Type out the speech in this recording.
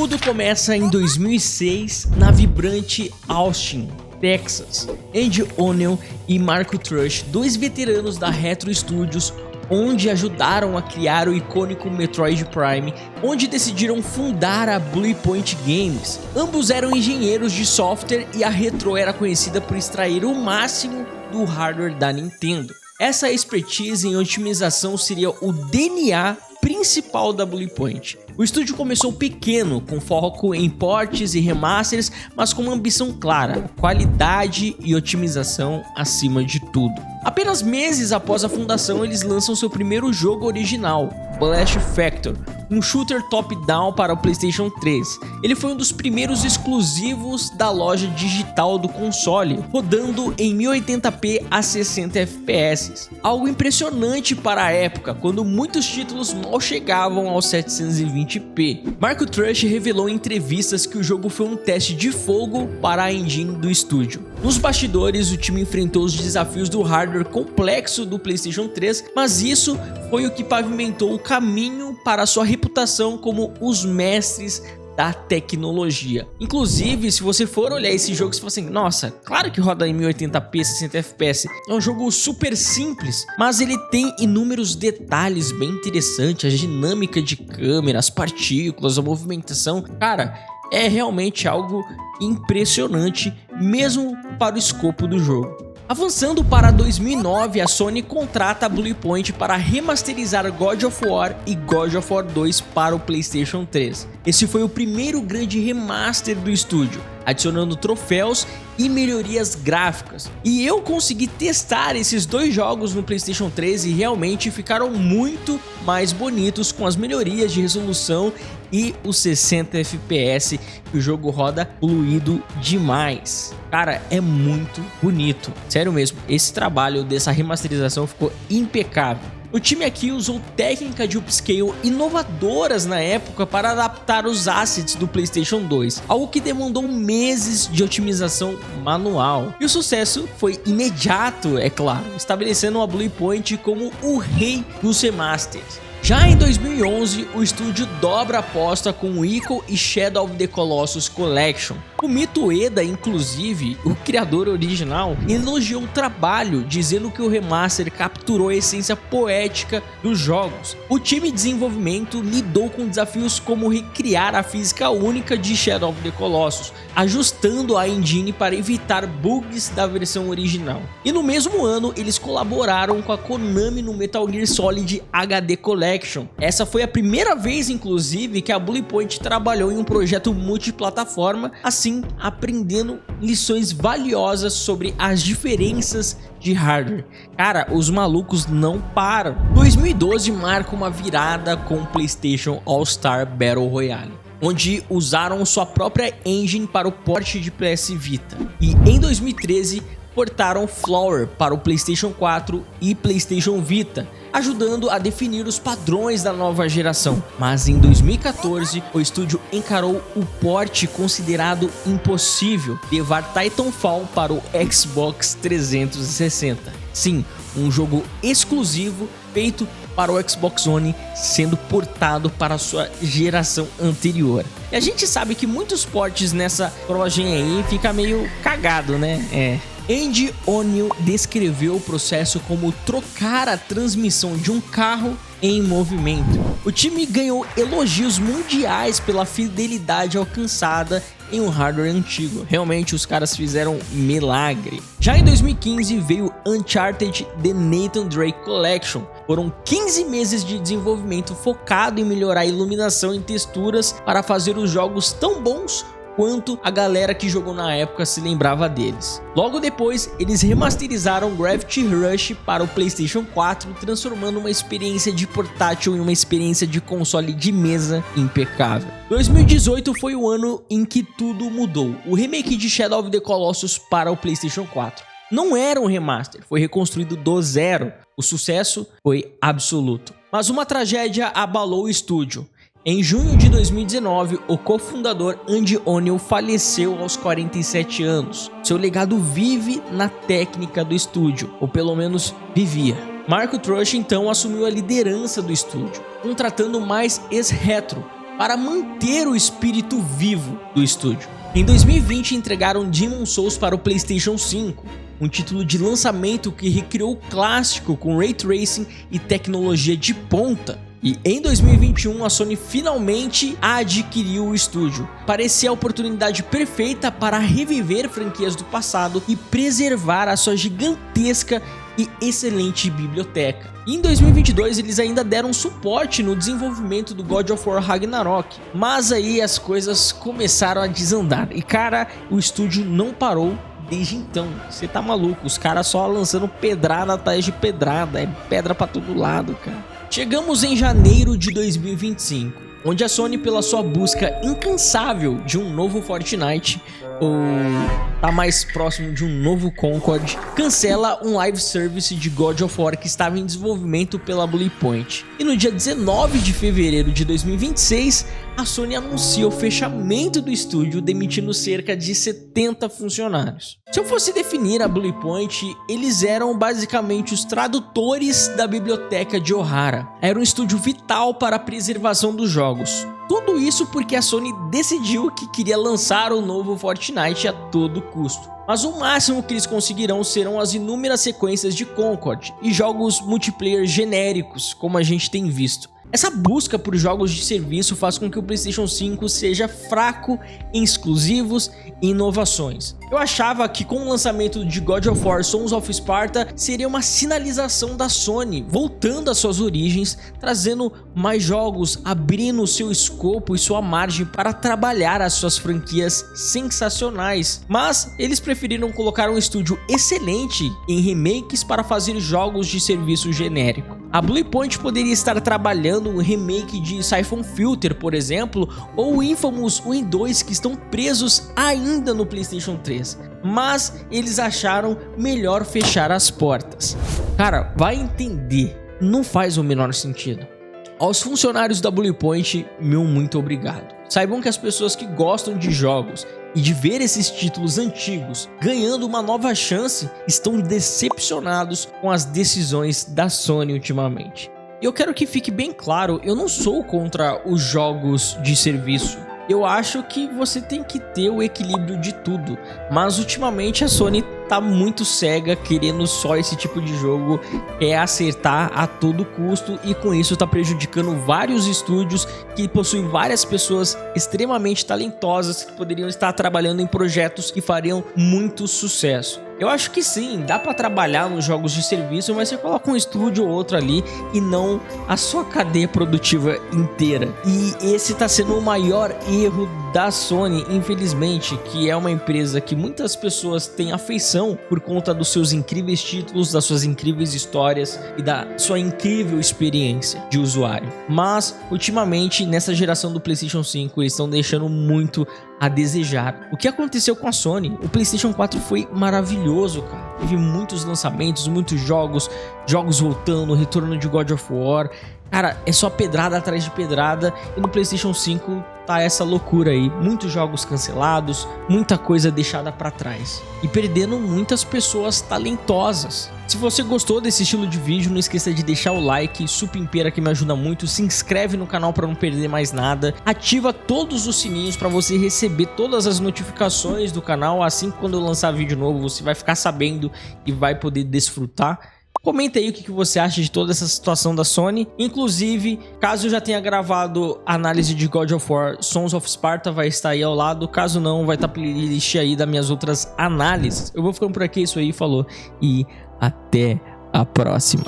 Tudo começa em 2006 na vibrante Austin, Texas. Andy O'Neil e Marco Trush, dois veteranos da Retro Studios, onde ajudaram a criar o icônico Metroid Prime, onde decidiram fundar a Bluepoint Games. Ambos eram engenheiros de software e a Retro era conhecida por extrair o máximo do hardware da Nintendo. Essa expertise em otimização seria o DNA principal da Bluepoint. O estúdio começou pequeno, com foco em ports e remasters, mas com uma ambição clara: qualidade e otimização acima de tudo. Apenas meses após a fundação, eles lançam seu primeiro jogo original, Blast Factor, um shooter top-down para o PlayStation 3. Ele foi um dos primeiros exclusivos da loja digital do console, rodando em 1080p a 60 FPS. Algo impressionante para a época, quando muitos títulos mal chegavam aos 720p. Marco Trush revelou em entrevistas que o jogo foi um teste de fogo para a engine do estúdio. Nos bastidores, o time enfrentou os desafios do hardware complexo do PlayStation 3, mas isso foi o que pavimentou o caminho para sua reputação como os mestres da tecnologia. Inclusive, se você for olhar esse jogo, você fala assim: nossa, claro que roda em 1080p 60 FPS. É um jogo super simples, mas ele tem inúmeros detalhes bem interessantes, a dinâmica de câmera, as partículas, a movimentação. Cara, é realmente algo impressionante, mesmo para o escopo do jogo. Avançando para 2009, a Sony contrata a Bluepoint para remasterizar God of War e God of War 2 para o PlayStation 3. Esse foi o primeiro grande remaster do estúdio, adicionando troféus e melhorias gráficas. E eu consegui testar esses dois jogos no PlayStation 3 e realmente ficaram muito mais bonitos com as melhorias de resolução e os 60 FPS que o jogo roda fluido demais. Cara, é muito bonito, sério mesmo. Esse trabalho dessa remasterização ficou impecável. O time aqui usou técnicas de upscale inovadoras na época para adaptar os assets do PlayStation 2, algo que demandou meses de otimização manual. E o sucesso foi imediato, é claro, estabelecendo a Bluepoint como o rei dos remasters. Já em 2011, o estúdio dobra a aposta com o Ico e Shadow of the Colossus Collection. O Mito Ueda, inclusive, o criador original, elogiou o trabalho, dizendo que o remaster capturou a essência poética dos jogos. O time de desenvolvimento lidou com desafios como recriar a física única de Shadow of the Colossus, ajustando a engine para evitar bugs da versão original. E no mesmo ano, eles colaboraram com a Konami no Metal Gear Solid HD Collection. Essa foi a primeira vez, inclusive, que a Bluepoint trabalhou em um projeto multiplataforma, assim aprendendo lições valiosas sobre as diferenças de hardware. Cara, os malucos não param. 2012 marca uma virada com o PlayStation All-Star Battle Royale, onde usaram sua própria engine para o port de PS Vita. E em 2013 portaram Flower para o PlayStation 4 e PlayStation Vita, ajudando a definir os padrões da nova geração. Mas em 2014, o estúdio encarou o porte considerado impossível, levar Titanfall para o Xbox 360. Sim, um jogo exclusivo feito para o Xbox One sendo portado para a sua geração anterior. E a gente sabe que muitos portes nessa projinha aí fica meio cagado, né? Andy O'Neil descreveu o processo como trocar a transmissão de um carro em movimento. O time ganhou elogios mundiais pela fidelidade alcançada em um hardware antigo. Realmente os caras fizeram milagre. Já em 2015 veio Uncharted The Nathan Drake Collection. Foram 15 meses de desenvolvimento focado em melhorar a iluminação e texturas para fazer os jogos tão bons quanto a galera que jogou na época se lembrava deles. Logo depois, eles remasterizaram Gravity Rush para o PlayStation 4, transformando uma experiência de portátil em uma experiência de console de mesa impecável. 2018 foi o ano em que tudo mudou. O remake de Shadow of the Colossus para o PlayStation 4 não era um remaster, foi reconstruído do zero. O sucesso foi absoluto. Mas uma tragédia abalou o estúdio. Em junho de 2019, o cofundador Andy O'Neil faleceu aos 47 anos. Seu legado vive na técnica do estúdio, ou pelo menos vivia. Marco Trush então assumiu a liderança do estúdio, contratando mais ex-retro, para manter o espírito vivo do estúdio. Em 2020 entregaram Demon's Souls para o PlayStation 5, um título de lançamento que recriou o clássico com Ray Tracing e tecnologia de ponta. E em 2021 a Sony finalmente adquiriu o estúdio. Parecia a oportunidade perfeita para reviver franquias do passado e preservar a sua gigantesca e excelente biblioteca. E em 2022 eles ainda deram suporte no desenvolvimento do God of War Ragnarok, mas aí as coisas começaram a desandar. E cara, o estúdio não parou desde então. Você tá maluco, os caras só lançando pedrada atrás de pedrada, é pedra pra todo lado, cara. Chegamos em janeiro de 2025, onde a Sony, pela sua busca incansável de um novo Fortnite, ou tá mais próximo de um novo Concord, cancela um live service de God of War que estava em desenvolvimento pela Bluepoint. E no dia 19 de fevereiro de 2026, a Sony anuncia o fechamento do estúdio, demitindo cerca de 70 funcionários. Se eu fosse definir a Bluepoint, eles eram basicamente os tradutores da biblioteca de Ohara. Era um estúdio vital para a preservação dos jogos. Tudo isso porque a Sony decidiu que queria lançar o novo Fortnite a todo custo. Mas o máximo que eles conseguirão serão as inúmeras sequências de Concord e jogos multiplayer genéricos, como a gente tem visto. Essa busca por jogos de serviço faz com que o PlayStation 5 seja fraco em exclusivos e inovações. Eu achava que com o lançamento de God of War Sons of Sparta seria uma sinalização da Sony voltando às suas origens, trazendo mais jogos, abrindo seu escopo e sua margem para trabalhar as suas franquias sensacionais. Mas eles preferiram colocar um estúdio excelente em remakes para fazer jogos de serviço genérico. A Bluepoint poderia estar trabalhando um remake de Siphon Filter, por exemplo, ou o Infamous 1 e 2 que estão presos ainda no PlayStation 3, mas eles acharam melhor fechar as portas. Cara, vai entender, não faz o menor sentido. Aos funcionários da Bluepoint, meu muito obrigado. Saibam que as pessoas que gostam de jogos e de ver esses títulos antigos ganhando uma nova chance estão decepcionados com as decisões da Sony ultimamente. E eu quero que fique bem claro, eu não sou contra os jogos de serviço. Eu acho que você tem que ter o equilíbrio de tudo, mas ultimamente a Sony tá muito cega, querendo só esse tipo de jogo, quer acertar a todo custo e com isso tá prejudicando vários estúdios que possuem várias pessoas extremamente talentosas que poderiam estar trabalhando em projetos que fariam muito sucesso. Eu acho que sim, dá pra trabalhar nos jogos de serviço, mas você coloca um estúdio ou outro ali e não a sua cadeia produtiva inteira. E esse tá sendo o maior erro da Sony, infelizmente, que é uma empresa que muitas pessoas têm afeição por conta dos seus incríveis títulos, das suas incríveis histórias e da sua incrível experiência de usuário. Mas, ultimamente, nessa geração do PlayStation 5, eles estão deixando muito a desejar. O que aconteceu com a Sony? O PlayStation 4 foi maravilhoso, cara. Teve muitos lançamentos, muitos jogos voltando, o retorno de God of War. Cara, é só pedrada atrás de pedrada e no PlayStation 5 tá essa loucura aí. Muitos jogos cancelados, muita coisa deixada pra trás e perdendo muitas pessoas talentosas. Se você gostou desse estilo de vídeo, não esqueça de deixar o like, supimpeira que me ajuda muito, se inscreve no canal para não perder mais nada, ativa todos os sininhos para você receber todas as notificações do canal, assim que quando eu lançar vídeo novo você vai ficar sabendo e vai poder desfrutar. Comenta aí o que você acha de toda essa situação da Sony. Inclusive, caso eu já tenha gravado análise de God of War Sons of Sparta, vai estar aí ao lado. Caso não, vai estar playlist aí das minhas outras análises. Eu vou ficando por aqui, isso aí, falou. E até a próxima.